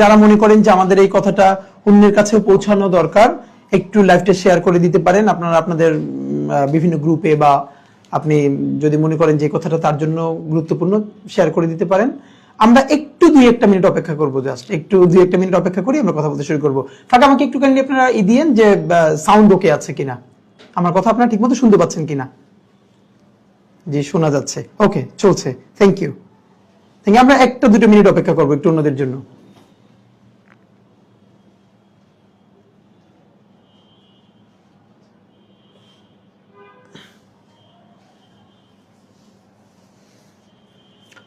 যারা মনে করেন যে আমাদের এই কথাটা অন্যের কাছে পৌঁছানো দরকার, একটু লাইভটা শেয়ার করে দিতে পারেন আপনারা আপনাদের বিভিন্ন গ্রুপে, বা আপনি যদি মনে করেন যে কথাটা তার জন্য গুরুত্বপূর্ণ, শেয়ার করে দিতে পারেন। আমরা একটু 2-1 মিনিট অপেক্ষা করবো, জাস্ট একটু 2-1 মিনিট অপেক্ষা করি, আমরা কথা বলতে শুরু করবো। ফাঁকা আমাকে একটু কাইন্ডলি আপনারা দিয়েন যে সাউন্ড ওকে আছে কিনা, আমার কথা আপনারা ঠিকমতো শুনতে পাচ্ছেন কিনা। জি, শোনা যাচ্ছে, ওকে, চলছে, থ্যাংক ইউ। আমরা 1-2 মিনিট অপেক্ষা করবো একটু অন্যদের জন্য।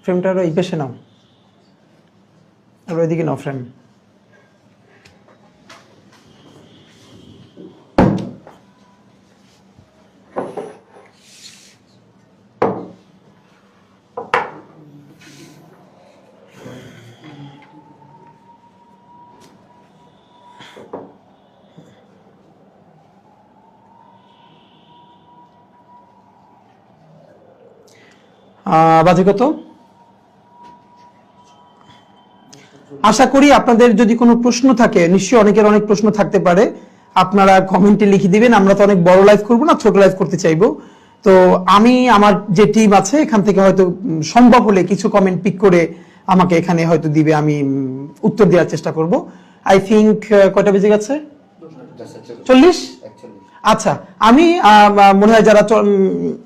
ফ্রেমটা আরো এই পাশে নাও, আর ওইদিকে নাও ফ্রেম। বাজে কত? আশা করি আপনাদের যদি কোনো প্রশ্ন থাকে, নিশ্চয়ই অনেকের অনেক প্রশ্ন থাকতে পারে, আপনারা কমেন্টে লিখে দিবেন। আমরা তো অনেক বড় লাইভ করবো না, ছোট লাইভ করতে চাইবো। তো আমি আমার যে টিম আছে এখান থেকে হয়তো সম্ভব হলে কিছু কমেন্ট পিক করে আমাকে এখানে হয়তো দিবে, আমি উত্তর দেওয়ার চেষ্টা করব। আই থিংক কয়টা বেজে গেছে? 40? আচ্ছা, আমি মনে হয় যারা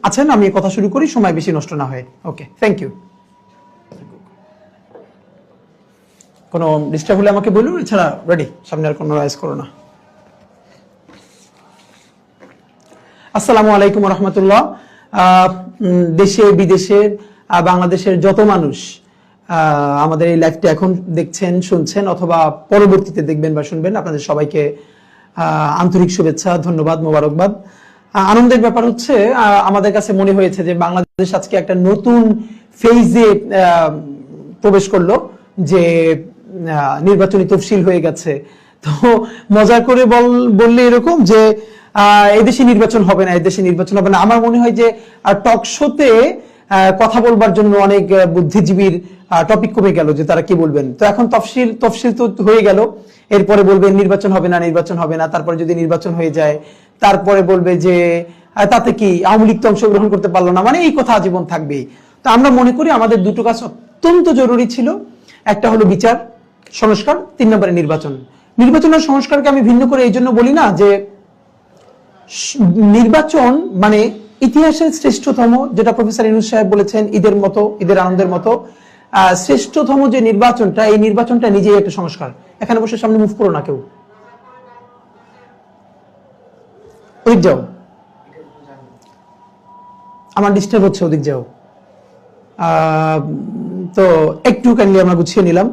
আছেন, আমি কথা শুরু করি, সময় বেশি নষ্ট না হয়। ওকে, থ্যাংক ইউ। কোনো ডিস্টার্ব হলে আমাকে বলুন, এছাড়া রেডি, সামনে আর কোনো রাইজ করো না। আসসালামু আলাইকুম রহমতুল্লাহ। দেশে বিদেশে বাংলাদেশের যত মানুষ আমাদের এই লাইভটা এখন দেখছেন, শুনছেন, অথবা পরবর্তীতে দেখবেন বা শুনবেন, আপনাদের সবাইকে আন্তরিক শুভেচ্ছা, ধন্যবাদ, মোবারকবাদ। আনন্দের ব্যাপার হচ্ছে, আমাদের কাছে মনে হয়েছে যে বাংলাদেশ আজকে একটা নতুন ফেজে প্রবেশ করলো, যে নির্বাচনী তফসিল হয়ে গেছে। তো মজা করে বললে এরকম যে এদেশে নির্বাচন হবে না, এদেশে নির্বাচন হবে না। আমার মনে হয় যে টক শোতে কথা বলবার জন্য অনেক বুদ্ধিজীবীর টপিক কমে গেল, যে তারা কি বলবেন। তো এখন তফসিল তো হয়ে গেল, এরপরে বলবেন নির্বাচন হবে না, নির্বাচন হবে না। তারপরে যদি নির্বাচন হয়ে যায়, তারপরে বলবে যে তাতে কি আওয়ামী লীগ তো অংশগ্রহণ করতে পারলো না, মানে এই কথা আজীবন থাকবেই। তো আমরা মনে করি আমাদের দুটো কাজ অত্যন্ত জরুরি ছিল। একটা হলো বিচার সংস্কার, 3 নম্বরে নির্বাচন। নির্বাচনের সংস্কারকে আমি ভিন্ন করে এই জন্য বলি না যে নির্বাচন মানে ইতিহাসের শ্রেষ্ঠতম, যেটা প্রফেসর ইউনূস সাহেব বলেছেন, ঈদের মতো, ঈদের আনন্দের মতো শ্রেষ্ঠতম যে নির্বাচনটা, এই নির্বাচনটা নিজেই একটা সংস্কার। এখানে বসে সামনে মুভ করো না কেউ, ওদিক যাও, আমার ডিস্টার্ব হচ্ছে, ওদিক যাও। তো একটু কাইন্ডলি আমরা গুছিয়ে নিলাম।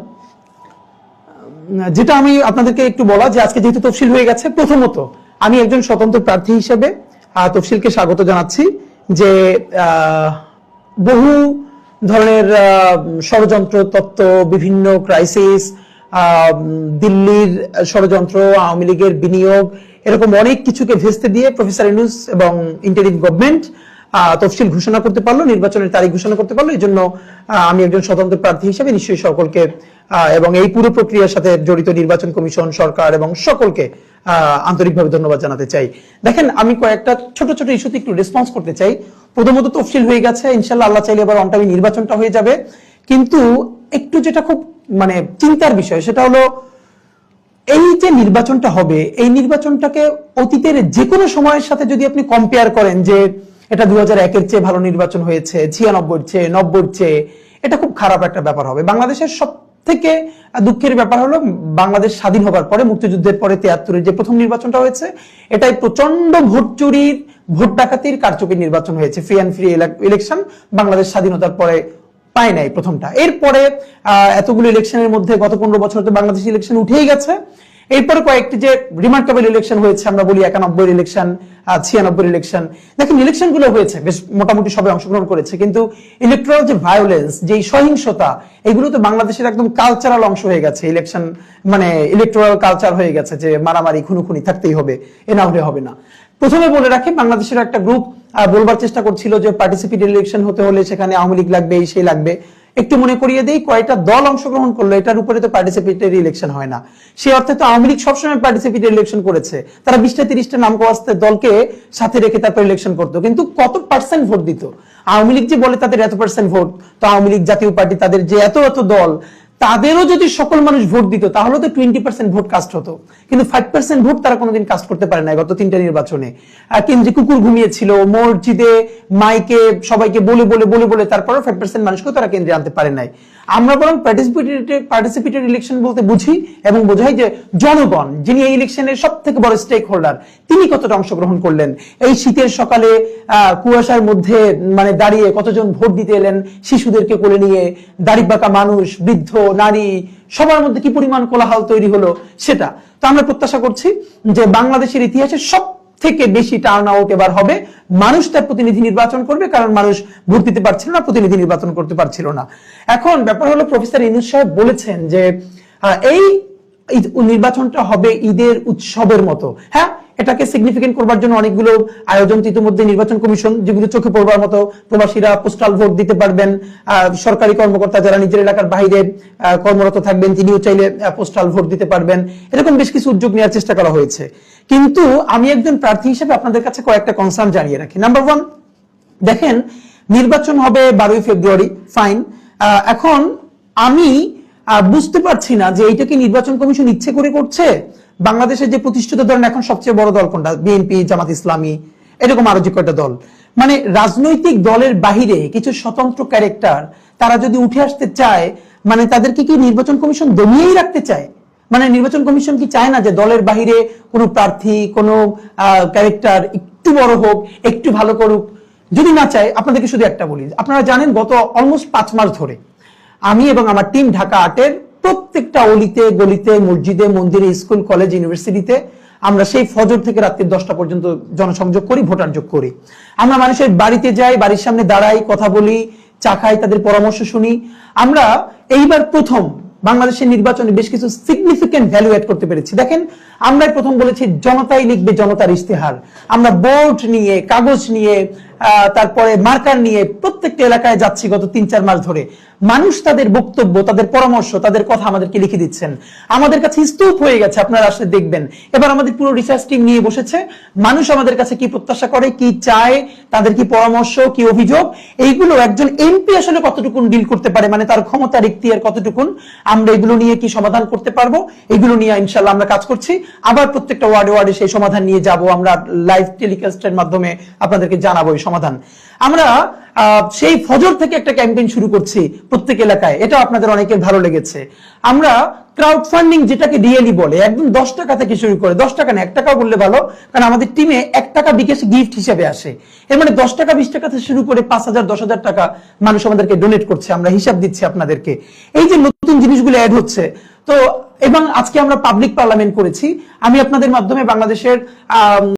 যেটা আমি আপনাদেরকে একটু বলা, যে আজকে যেহেতু তফসিল হয়ে গেছে, প্রথমত আমি একজন স্বতন্ত্র প্রার্থী হিসেবে তফসিলকে স্বাগত জানাচ্ছি। যে বহু ধরনের ষড়যন্ত্র তত্ত্ব, বিভিন্ন ক্রাইসিস, দিল্লির ষড়যন্ত্র, আওয়ামী লীগের বিনিয়োগ, এরকম অনেক কিছুকে ভেস্তে দিয়ে প্রফেসর ইউনূস এবং ইন্টারিম গভর্নমেন্ট তফসিল ঘোষণা করতে পারলো, নির্বাচনের তারিখ ঘোষণা করতে পারলো। এই জন্য আমি একজন স্বতন্ত্র প্রার্থী হিসেবে নিশ্চয়ই সকলকে এবং এই পুরো প্রক্রিয়ার সাথে জড়িত নির্বাচন কমিশন, সরকার এবং সকলকে আন্তরিকভাবে ধন্যবাদ জানাতে চাই। দেখেন, আমি কয়েকটা ছোট ছোট ইস্যুতে একটু রেসপন্স করতে চাই। প্রথমত, তফসিল হয়ে গেছে, ইনশাল্লাহ আল্লাহ চাইলে এবার অন টাইমে নির্বাচনটা হয়ে যাবে। কিন্তু একটু যেটা খুব মানে চিন্তার বিষয়, সেটা হলো এই যে নির্বাচনটা হবে, এই নির্বাচনটাকে অতীতের যে কোনো সময়ের সাথে যদি আপনি কম্পেয়ার করেন, যে এটা 2001-এর চেয়ে ভালো নির্বাচন হয়েছে, 96-র চেয়ে, 90-র চেয়ে, এটা খুব খারাপ একটা ব্যাপার হবে। বাংলাদেশের সব থেকে দুঃখের ব্যাপার হলো, বাংলাদেশ স্বাধীন হবার পরে, মুক্তিযুদ্ধের পরে 73-এর যে প্রথম নির্বাচনটা হয়েছে, এটাই প্রচন্ড ভোট চুরির, ভোট ডাকাতির, কারচুপির নির্বাচন হয়েছে। Free and free election Bangladesh স্বাধীনতার পরে পায় নাই প্রথমটা। এরপরে এতগুলো ইলেকশনের মধ্যে গত 15 বছর তো বাংলাদেশ ইলেকশন উঠেই গেছে। এরপরে কয়েকটি যে রিমার্কেবল ইলেকশন হয়েছে, আমরা বলি 91-এর ইলেকশন, 96-এর ইলেকশন। দেখেন, ইলেকশন গুলো হয়েছে, বেশ মোটামুটি সবাই অংশগ্রহণ করেছে, কিন্তু ইলেকট্রাল যে ভায়োলেন্স, যে সহিংসতা, এগুলো তো বাংলাদেশের একদম কালচারাল অংশ হয়ে গেছে। ইলেকশন মানে ইলেকট্রাল কালচার হয়ে গেছে, যে মারামারি, খুনোখুনি থাকতেই হবে, এ না হলে হবে না। প্রথমে বলে রাখি, বাংলাদেশের একটা গ্রুপ বলবার চেষ্টা করছিল যে পার্টিসিপেট ইলেকশন হতে হলে সেখানে আওয়ামী লীগ লাগবে, এই সেই লাগবে। একটু মনে করিয়ে দেই কয়টা দল অংশগ্রহণ করলো, এটার উপরে তো পার্টিসিপেটরি ইলেকশন হয় না। সে অর্থে তো আওয়ামী লীগ সবসময় পার্টিসিপেটরি ইলেকশন করেছে, তারা 20টা-30টা নাম করাস্তে দলকে সাথে রেখে তারপর ইলেকশন করতো, কিন্তু কত পার্সেন্ট ভোট দিত? আওয়ামী লীগ যে বলে তাদের এত পার্সেন্ট ভোট, তো আওয়ামী লীগ জাতীয় পার্টি তাদের যে এত এত দল, তাদেরও যদি সকল মানুষ ভোট দিত তাহলে তো 20% ভোট কাস্ট হতো, কিন্তু 5% ভোট তারা কোনোদিন কাস্ট করতে পারে না গত 3টা নির্বাচনে। কেন্দ্রে কুকুর ঘুমিয়েছিল, মসজিদে মাইকে সবাইকে বলে বলে বলে বলে তারপরও 5% মানুষকেও তারা কেন্দ্রে আনতে পারে নাই। আমরা বরং পার্টিসিপেটরি ইলেকশন বলতে বুঝি এবং বোঝাই যে জনগণ, যিনি এই ইলেকশনের সব থেকে বড় স্টেক হোল্ডার, তিনি কতটা অংশগ্রহণ করলেন। এই শীতের সকালে কুয়াশার মধ্যে মানে দাঁড়িয়ে কতজন ভোট দিতে এলেন, শিশুদেরকে কোলে নিয়ে, দাড়ি পাকা মানুষ, বৃদ্ধ, নারী, সবার মধ্যে কি পরিমাণ কোলাহল তৈরি হলো সেটা। তো আমরা প্রত্যাশা করছি যে বাংলাদেশের ইতিহাসে সব থেকে বেশি টার্ন আউট এবার হবে, মানুষ তার প্রতিনিধি নির্বাচন করবে, কারণ মানুষ ভোট দিতে পারছিল না, প্রতিনিধি নির্বাচন করতে পারছিল না। এখন ব্যাপার হলো প্রফেসর ইউনূস সাহেব বলেছেন যে এই নির্বাচনটা হবে ঈদের উৎসবের মতো। হ্যাঁ, এটাকে সিগনিফিকেন্ট করবার জন্য অনেকগুলো আয়োজন ইতিমধ্যে নির্বাচন কমিশন, যেগুলো চোখে পড়বার মতো, প্রবাসীরা পোস্টাল ভোট দিতে পারবেন, সরকারি কর্মকর্তা যারা নিজের এলাকার বাইরে কর্মরত থাকবেন তিনিও চাইলে পোস্টাল ভোট দিতে পারবেন, এরকম বেশ কিছু উদ্যোগ নেওয়ার চেষ্টা করা হয়েছে। কিন্তু আমি একজন প্রার্থী হিসেবে আপনাদের কাছে কয়েকটা কনসার্ন জানিয়ে রাখি। নাম্বার 1, দেখেন নির্বাচন হবে 12ই ফেব্রুয়ারি, ফাইন। এখন আমি বুঝতে পারছি না যে এইটাকে নির্বাচন কমিশন ইচ্ছে করে করছে। বাংলাদেশের যে প্রতিষ্ঠিত দল, এখন সবচেয়ে বড় দল কোনটা? বিএনপি, জামাত ইসলামী, এরকম আরো যে কয়টা দল, মানে রাজনৈতিক দলের বাহিরে কিছু স্বতন্ত্র ক্যারেক্টার তারা যদি উঠে আসতে চায়, মানে তাদেরকে কি নির্বাচন কমিশন দমিয়েই রাখতে চায়? মানে নির্বাচন কমিশন কি চায় না যে দলের বাহিরে কোনো প্রার্থী, কোনো ক্যারেক্টার একটু বড় হোক, একটু ভালো করুক? যদি না চায়, আপনাদেরকে শুধু একটা বলি, আপনারা জানেন গত অলমোস্ট 5 মাস ধরে আমি এবং আমার টিম ঢাকা 8-এর প্রত্যেকটা অলিতে গলিতে, মসজিদে, মন্দিরে, স্কুল, কলেজ, ইউনিভার্সিটিতে আমরা সেই ফজর থেকে রাত্রি 10টা পর্যন্ত জনসংযোগ করি, ভোটার যোগ করি। আমরা মানুষের বাড়িতে যাই, বাড়ির সামনে দাঁড়াই, কথা বলি, চা খাই, তাদের পরামর্শ শুনি। আমরা এইবার প্রথম বাংলাদেশের নির্বাচনে বেশ কিছু সিগনিফিকেন্ট ভ্যালু অ্যাড করতে পেরেছি। দেখেন, আমরাই প্রথম বলেছি জনতাই লিখবে জনতার ইশতেহার। আমরা বোর্ড নিয়ে, কাগজ নিয়ে, তারপরে মার্কার নিয়ে প্রত্যেকটা এলাকায় যাচ্ছি গত 3-4 মাস ধরে। মানুষ তাদের বক্তব্য, তাদের পরামর্শ, তাদের কথা আমাদেরকে লিখে দিচ্ছেন। আমাদের কাছে স্তূপ হয়ে গেছে, আপনারা আসলে দেখবেন। এবার আমাদের পুরো রিসার্চ টিম নিয়ে বসেছে। মানুষ আমাদের কাছে কি প্রত্যাশা করে, কি চায়, তাদের কি পরামর্শ, কি অভিযোগ, এইগুলো একজন এমপি আসলে কতটুকুন ডিল করতে পারে, মানে তার ক্ষমতা, ইখতিয়ার কতটুকুন, আমরা এগুলো নিয়ে কি সমাধান করতে পারবো, এগুলো নিয়ে ইনশাআল্লাহ আমরা কাজ করছি। আবার প্রত্যেকটা ওয়ার্ডে ওয়ার্ডে সেই সমাধান নিয়ে যাব, আমরা লাইভ টেলিকাস্টের মাধ্যমে আপনাদেরকে জানাবো এই সমাধান। আমরা সেই ফজর থেকে একটা ক্যাম্পেইন শুরু করছি প্রত্যেক এলাকায়, এটা আপনাদের অনেকের ভালো লেগেছে। আমরা ক্রাউড ফান্ডিং, যেটাকে রিয়েলি বলে, একদম 10 টাকা থেকে শুরু করে, 10 টাকা না, 1 টাকাও বললে ভালো, কারণ আমাদের টিমে 1 টাকা বিকাশ গিফট হিসেবে আসে। এর মানে 10 টাকা, 20 টাকা থেকে শুরু করে 5,000, 10,000 টাকা মানুষ আমাদেরকে ডোনেট করছে, আমরা হিসাব দিচ্ছি আপনাদেরকে। এই যে নতুন জিনিসগুলো অ্যাড হচ্ছে, তো এবং আজকে আমরা পাবলিক পার্লামেন্ট করেছি। আমি আপনাদের মাধ্যমে বাংলাদেশের